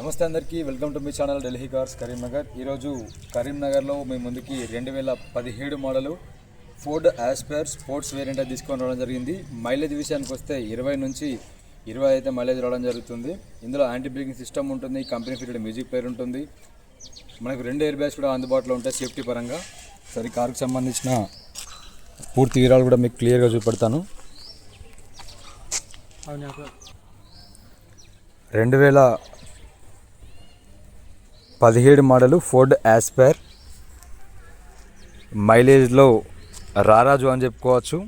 నమస్తే అందరికీ, welcome to me channel Delhi cars Karimnagar. ఈరోజు కరీంనగర్లో మీ ముందుకి 2017 model Ford Aspire sports variant తీసుకొని రావడం జరిగింది. మైలేజ్ విషయానికి వస్తే 20 నుంచి 20 అయితే మైలేజ్ రావడం జరుగుతుంది. ఇందులో యాంటీ బ్రేకింగ్ సిస్టమ్ ఉంటుంది, కంపెనీ ఫిటెడ్ మ్యూజిక్ ప్లేయర్ ఉంటుంది, మనకు 2 ఎయిర్ బ్యాగ్స్ కూడా అందుబాటులో ఉంటాయి సేఫ్టీ పరంగా. సరే, కారుకు సంబంధించిన పూర్తి వివరాలు కూడా మీకు క్లియర్గా చూపెడతాను. 2017 మోడలు ఫోర్డ్ ఆస్పైర్ మైలేజ్లో రారాజు అని చెప్పుకోవచ్చు.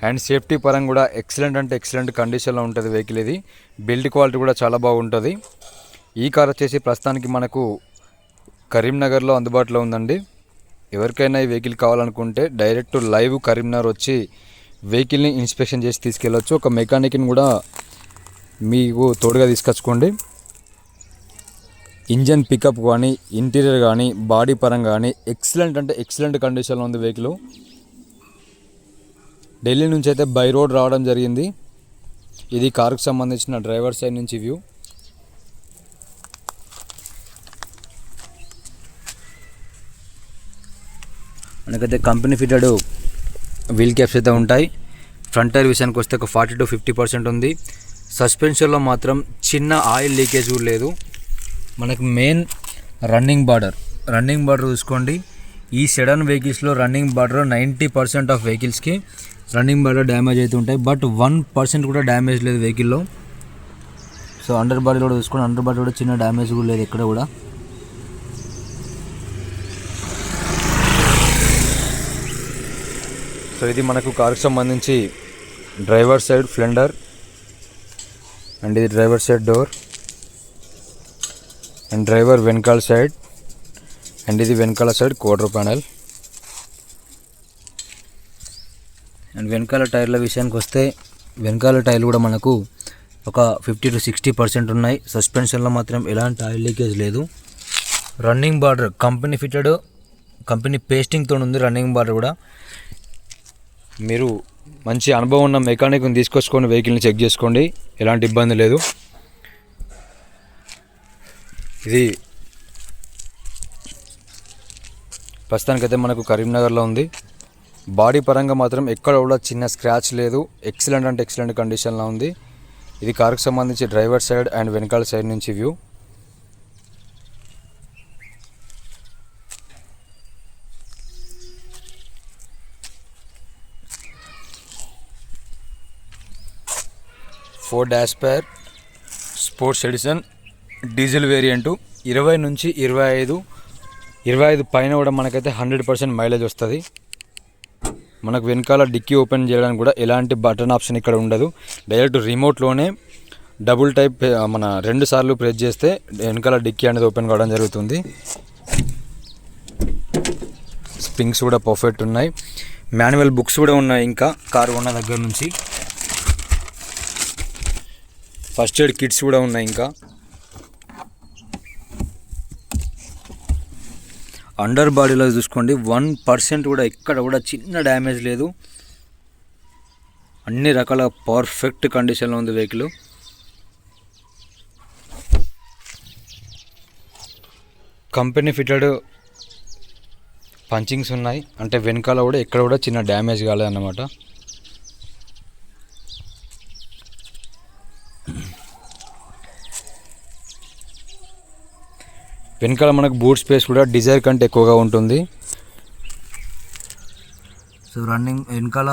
అండ్ సేఫ్టీ పరంగా కూడా ఎక్సలెంట్ అంటే ఎక్సలెంట్ కండిషన్లో ఉంటుంది వెహికల్. ఇది బిల్డ్ క్వాలిటీ కూడా చాలా బాగుంటుంది. ఈ కార్ వచ్చేసి ప్రస్తుతానికి మనకు కరీంనగర్లో అందుబాటులో ఉందండి. ఎవరికైనా ఈ వెహికల్ కావాలనుకుంటే డైరెక్ట్ లైవ్ కరీంనగర్ వచ్చి వెహికల్ని ఇన్స్పెక్షన్ చేసి తీసుకెళ్ళవచ్చు. ఒక మెకానిక్ని కూడా మీకు తోడుగా తీసుకొచ్చుకోండి. ఇంజన్ పికప్ కానీ, ఇంటీరియర్ కానీ, బాడీ పరంగా కానీ ఎక్సలెంట్ అంటే ఎక్సలెంట్ కండిషన్లో ఉంది వెహికల్. ఢిల్లీ నుంచి అయితే బై రోడ్ రావడం జరిగింది. ఇది కారుకు సంబంధించిన డ్రైవర్ సైడ్ నుంచి వ్యూ. మనకైతే కంపెనీ ఫిటెడ్ వీల్ క్యాప్స్ అయితే ఉంటాయి. ఫ్రంట్ టైర్ విషయానికి వస్తే ఒక 40 to 50% ఉంది. సస్పెన్షన్లో మాత్రం చిన్న ఆయిల్ లీకేజ్ కూడా లేదు. మనకు మెయిన్ రన్నింగ్ బార్డర్ చూసుకోండి. ఈ సెడాన్ వెహికల్స్లో రన్నింగ్ బార్డర్ 90% ఆఫ్ వెహికల్స్కి రన్నింగ్ బార్డర్ డ్యామేజ్ అయితే ఉంటాయి. బట్ 1% కూడా డ్యామేజ్ లేదు వెహికల్లో. సో అండర్ బాడీ కూడా చూసుకోండి, అండర్ బాడీ కూడా చిన్న డ్యామేజ్ కూడా లేదు ఎక్కడ కూడా. సో ఇది మనకు కారుకు సంబంధించి డ్రైవర్ సైడ్ ఫ్లెండర్, అండ్ ఇది driver side door, and driver వెనకాల సైడ్, అండ్ ఇది వెనకాల సైడ్ క్వార్టర్ ప్యానల్. అండ్ వెనకాల టైర్ల విషయానికి వస్తే వెనకాల టైర్లు కూడా మనకు ఒక 50 to 60% ఉన్నాయి. సస్పెన్షన్లో మాత్రం ఎలాంటి ఆయిల్ లీకేజ్ లేదు. Running border company fitted, company పేస్టింగ్తో ఉంది రన్నింగ్ బార్డర్ కూడా. మీరు మంచి అనుభవం ఉన్న మెకానిక్ని తీసుకొచ్చుకొని వెహికల్ని చెక్ చేసుకోండి, ఎలాంటి ఇబ్బంది లేదు. ఇది ప్రస్తుతానికైతే మనకు కరీంనగర్లో ఉంది. బాడీ పరంగా మాత్రం ఎక్కడ కూడా చిన్న స్క్రాచ్ లేదు. ఎక్సలెంట్ అంటే ఎక్సలెంట్ కండిషన్లో ఉంది. ఇది కారుకు సంబంధించి డ్రైవర్ సైడ్ అండ్ వెనకాల సైడ్ నుంచి view. Ford Aspire sports edition diesel variant 20 నుంచి 25 పైన కూడా మనకైతే 100% మైలేజ్ వస్తుంది. మనకు వెనకాల డిక్కీ ఓపెన్ చేయడానికి కూడా ఎలాంటి బటన్ ఆప్షన్ ఇక్కడ ఉండదు. డైరెక్ట్ రిమోట్లోనే డబుల్ టైప్ మన 2 సార్లు ప్రెస్ చేస్తే వెనకాల డిక్కీ అనేది ఓపెన్ కావడం జరుగుతుంది. స్ప్రింగ్స్ కూడా పర్ఫెక్ట్ ఉన్నాయి. మాన్యువల్ బుక్స్ కూడా ఉన్నాయి ఇంకా కారు ఉన్న దగ్గర నుంచి. ఫస్ట్ ఎయిడ్ కిట్స్ కూడా ఉన్నాయి. ఇంకా అండర్ బాడీలో చూసుకోండి, 1% కూడా ఎక్కడ కూడా చిన్న డ్యామేజ్ లేదు. అన్ని రకాల పర్ఫెక్ట్ కండిషన్లో ఉంది వెహికల్. కంపెనీ ఫిటెడ్ పంచింగ్స్ ఉన్నాయి, అంటే వెనకాల కూడా ఎక్కడ కూడా చిన్న డ్యామేజ్ కాలేదన్నమాట. వెనకాల మనకు బూట్ స్పేస్ కూడా డిజైర్ కంటే ఎక్కువగా ఉంటుంది. సో రన్నింగ్ వెనకాల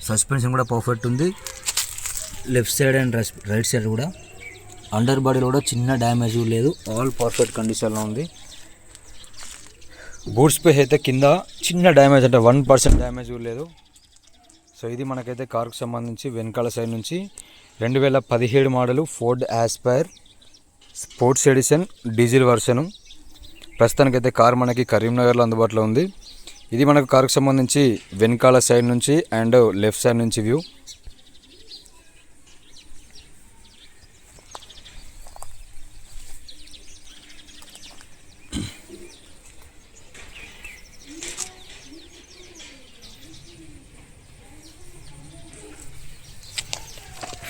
సస్పెన్షన్ కూడా పర్ఫెక్ట్ ఉంది. Left side and right side కూడా అండర్ బాడీలో కూడా చిన్న డ్యామేజ్ లేదు. ఆల్ పర్ఫెక్ట్ కండిషన్లో ఉంది. బూట్ స్పేస్ అయితే కింద చిన్న డ్యామేజ్ అంటే 1% డ్యామేజ్ లేదు. సో ఇది మనకైతే కారుకు సంబంధించి వెనకాల సైడ్ నుంచి 2017 model Ford Aspire sports edition diesel version. ప్రస్తుతానికైతే కారు మనకి కరీంనగర్లో అందుబాటులో ఉంది. ఇది మనకు కారుకు సంబంధించి వెనకాల సైడ్ నుంచి అండ్ లెఫ్ట్ సైడ్ నుంచి వ్యూ.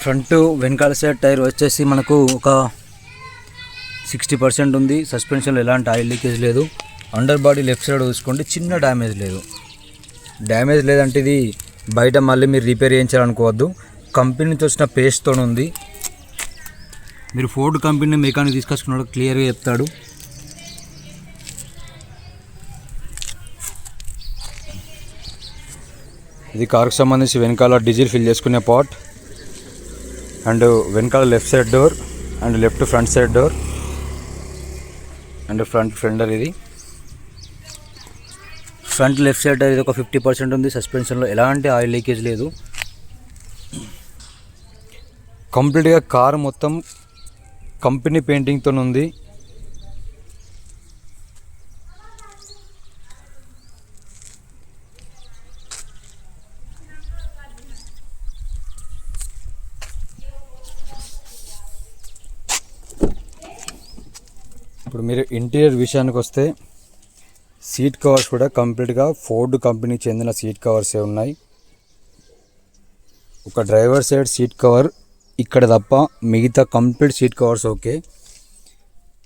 ఫ్రంట్ వెనకాల సైడ్ టైర్ వచ్చేసి మనకు ఒక 60% ఉంది. సస్పెన్షన్లో ఎలాంటి ఆయిల్ లీకేజ్ లేదు. అండర్ బాడీ లెఫ్ట్ సైడ్ చూసుకోండి, చిన్న డ్యామేజ్ లేదు. డ్యామేజ్ లేదంటే ఇది బయట మళ్ళీ మీరు రిపేర్ చేయించాలనుకోవద్దు. కంపెనీ నుంచి వచ్చిన పేస్ట్తో ఉంది. మీరు ఫోర్డ్ కంపెనీ మెకానిక్ తీసుకొచ్చుకున్నాడు క్లియర్గా చెప్తాడు. ఇది కార్కి సంబంధించి వెనకాల డీజిల్ ఫిల్ చేసుకునే పార్ట్ అండ్ వెనకాల left side door and left front side door and front fender. ఇది ఫ్రంట్ లెఫ్ట్ సైడ్ ఇది ఒక 50% ఉంది. సస్పెన్షన్లో ఎలాంటి ఆయిల్ లీకేజ్ లేదు. కంప్లీట్గా కార్ మొత్తం కంపెనీ పెయింటింగ్తో ఉంది. ఇప్పుడు మీరు ఇంటీరియర్ విషయానికి వస్తే సీట్ కవర్స్ కూడా కంప్లీట్గా ఫోర్డ్ కంపెనీకి చెందిన సీట్ కవర్సే ఉన్నాయి. ఒక డ్రైవర్ సైడ్ సీట్ కవర్ ఇక్కడ తప్ప మిగతా కంప్లీట్ సీట్ కవర్స్ ఓకే.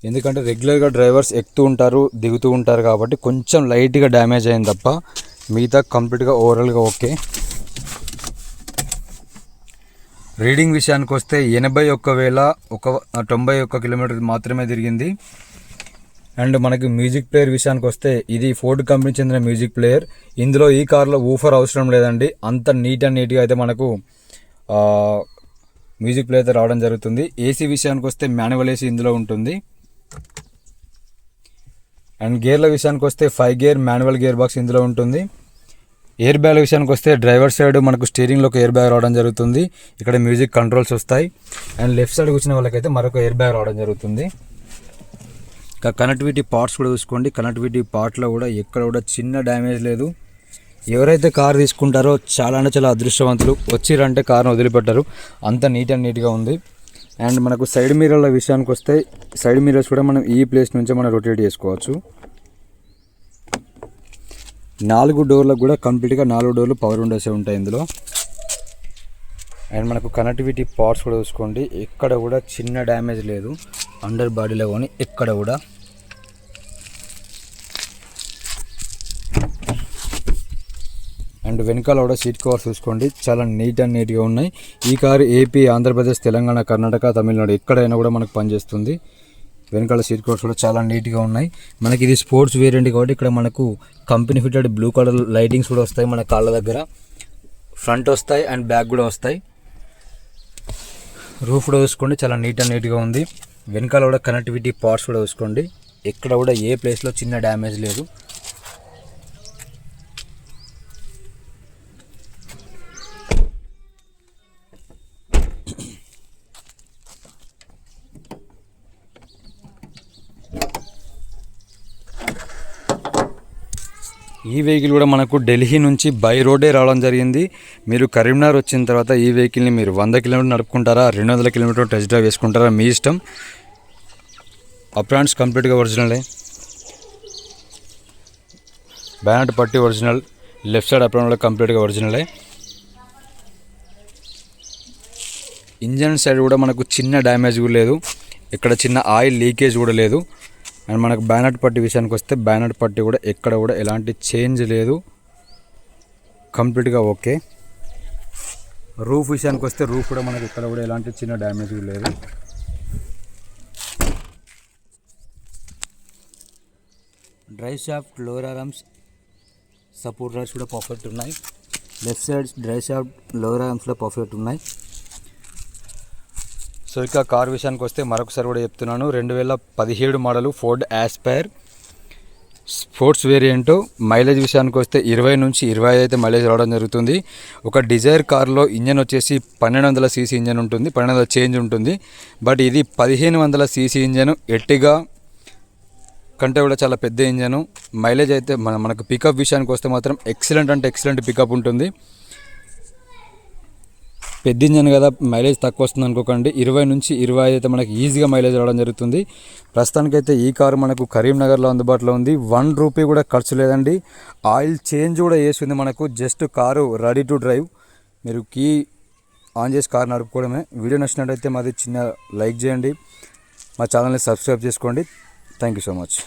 ఎందుకంటే రెగ్యులర్గా డ్రైవర్స్ ఎక్కుతూ ఉంటారు దిగుతూ ఉంటారు కాబట్టి కొంచెం లైట్గా డ్యామేజ్ అయింది తప్ప మిగతా కంప్లీట్గా ఓవరాల్గా ఓకే. రీడింగ్ విషయానికి వస్తే 81,91 కిలోమీటర్ మాత్రమే తిరిగింది. అండ్ మనకి మ్యూజిక్ ప్లేయర్ విషయానికి వస్తే ఇది ఫోర్డ్ కంపెనీ చెందిన మ్యూజిక్ ప్లేయర్. ఇందులో ఈ కార్లో ఊఫర్ అవసరం లేదండి. అంత నీట్గా అయితే మనకు మ్యూజిక్ ప్లేయర్ అయితే రావడం జరుగుతుంది. ఏసీ విషయానికి వస్తే మాన్యువల్ ఏసీ ఇందులో ఉంటుంది. అండ్ గేర్ల విషయానికి వస్తే 5 గేర్ మాన్యువల్ గేర్ బాక్స్ ఇందులో ఉంటుంది. ఎయిర్ బ్యాగ్ విషయానికి వస్తే డ్రైవర్ సైడ్ మనకు స్టీరింగ్లో ఒక ఎయిర్ బ్యాగ్ రావడం జరుగుతుంది. ఇక్కడ మ్యూజిక్ కంట్రోల్స్ వస్తాయి. అండ్ లెఫ్ట్ సైడ్ కూర్చున్న వాళ్ళకైతే మరొక ఎయిర్ బ్యాగ్ రావడం జరుగుతుంది. ఇంకా కనెక్టివిటీ పార్ట్స్ కూడా చూసుకోండి. కనెక్టివిటీ పార్ట్లో కూడా ఎక్కడ కూడా చిన్న డ్యామేజ్ లేదు. ఎవరైతే కార్ తీసుకుంటారో చాలా అంటే చాలా అదృష్టవంతులు. వచ్చిరంటే కార్ను వదిలిపెట్టారు, అంత నీట్గా ఉంది. అండ్ మనకు సైడ్ మిర్రర్ల విషయానికి వస్తే సైడ్ మిర్రర్స్ కూడా మనం ఈ ప్లేస్ నుంచి మనం రొటేట్ చేసుకోవచ్చు. 4 డోర్లకు కూడా కంప్లీట్గా 4 డోర్లు పవర్ విండోసే ఉంటాయి ఇందులో. అండ్ మనకు కనెక్టివిటీ పార్ట్స్ కూడా చూసుకోండి, ఎక్కడ కూడా చిన్న డ్యామేజ్ లేదు. అండర్ బాడీలో కానీ ఎక్కడ కూడా. అండ్ వెనకాల కూడా సీట్ కవర్స్ చూసుకోండి, చాలా నీట్గా ఉన్నాయి. ఈ కారు ఏపీ, ఆంధ్రప్రదేశ్, తెలంగాణ, కర్ణాటక, తమిళనాడు ఎక్కడైనా కూడా మనకు పనిచేస్తుంది. వెనకాల సీట్ కవర్స్ కూడా చాలా నీట్గా ఉన్నాయి. మనకి ఇది స్పోర్ట్స్ వేరియంట్ కాబట్టి ఇక్కడ మనకు company fitted blue colour lightings కూడా వస్తాయి. మన కాళ్ళ దగ్గర ఫ్రంట్ వస్తాయి అండ్ బ్యాక్ కూడా వస్తాయి. రూఫ్ కూడా చూసుకోండి, చాలా నీట్గా ఉంది. వెనకాల కూడా కనెక్టివిటీ పార్ట్స్ కూడా చూసుకోండి, ఎక్కడ కూడా ఏ ప్లేస్లో చిన్న డ్యామేజ్ లేదు. ఈ వెహికల్ కూడా మనకు ఢిల్లీ నుంచి బై రోడ్డే రావడం జరిగింది. మీరు కరీంనగర్ వచ్చిన తర్వాత ఈ వెహికల్ని మీరు 100 కిలోమీటర్ నడుపుకుంటారా, 200 కిలోమీటర్ టెస్ట్ డ్రైవ్ వేసుకుంటారా, మీ ఇష్టం. అప్రాన్స్ కంప్లీట్గా ఒరిజినలే. బ్యానట్ పట్టి ఒరిజినల్, లెఫ్ట్ సైడ్ అప్రాన్ కంప్లీట్గా ఒరిజినలే. ఇంజన్ సైడ్ కూడా మనకు చిన్న డ్యామేజ్ కూడా లేదు, ఇక్కడ చిన్న ఆయిల్ లీకేజ్ కూడా లేదు. అండ్ మనకు బ్యానట్ పట్టి విషయానికి వస్తే బ్యానట్ పట్టి కూడా ఎక్కడ కూడా ఎలాంటి చేంజ్ లేదు, కంప్లీట్గా ఓకే. రూఫ్ విషయానికి వస్తే రూఫ్ కూడా మనకు ఇక్కడ కూడా ఎలాంటి చిన్న డ్యామేజ్ లేదు. Drive shaft, lower arms, support rods కూడా పర్ఫెక్ట్ ఉన్నాయి. Left side drive shaft, lower ఆర్మ్స్లో పర్ఫెక్ట్ ఉన్నాయి. సో ఇక కార్ విషయానికి వస్తే మరొకసారి కూడా చెప్తున్నాను, 2017 model Ford Aspire sports variant. Mileage విషయానికి వస్తే 20 నుంచి 25 అయితే మైలేజ్ రావడం జరుగుతుంది. ఒక డిజైర్ కార్లో ఇంజన్ వచ్చేసి 1200 సీసీ ఇంజన్ ఉంటుంది, 1200 చేంజ్ ఉంటుంది. బట్ ఇది 1500 సీసీ ఇంజన్, ఎట్టిగా కంటే కూడా చాలా పెద్ద ఇంజను. మైలేజ్ అయితే మనకు పికప్ విషయానికి వస్తే మాత్రం ఎక్సలెంట్ అంటే ఎక్సలెంట్ పికప్ ఉంటుంది. పెద్ద ఇంజన్ కదా మైలేజ్ తక్కువ వస్తుంది అనుకోకండి, 20 నుంచి 25 అయితే మనకి ఈజీగా మైలేజ్ రావడం జరుగుతుంది. ప్రస్తుతానికైతే ఈ కారు మనకు కరీంనగర్లో అందుబాటులో ఉంది. 1 రూపీ కూడా ఖర్చు లేదండి. ఆయిల్ చేంజ్ కూడా చేసింది మనకు, just car ready to drive. మీరు కీ ఆన్ చేసి కార్ నడుపుకోవడమే. వీడియో నచ్చినట్టయితే మాది చిన్న లైక్ చేయండి, మా ఛానల్ని సబ్స్క్రైబ్ చేసుకోండి. Thank you so much.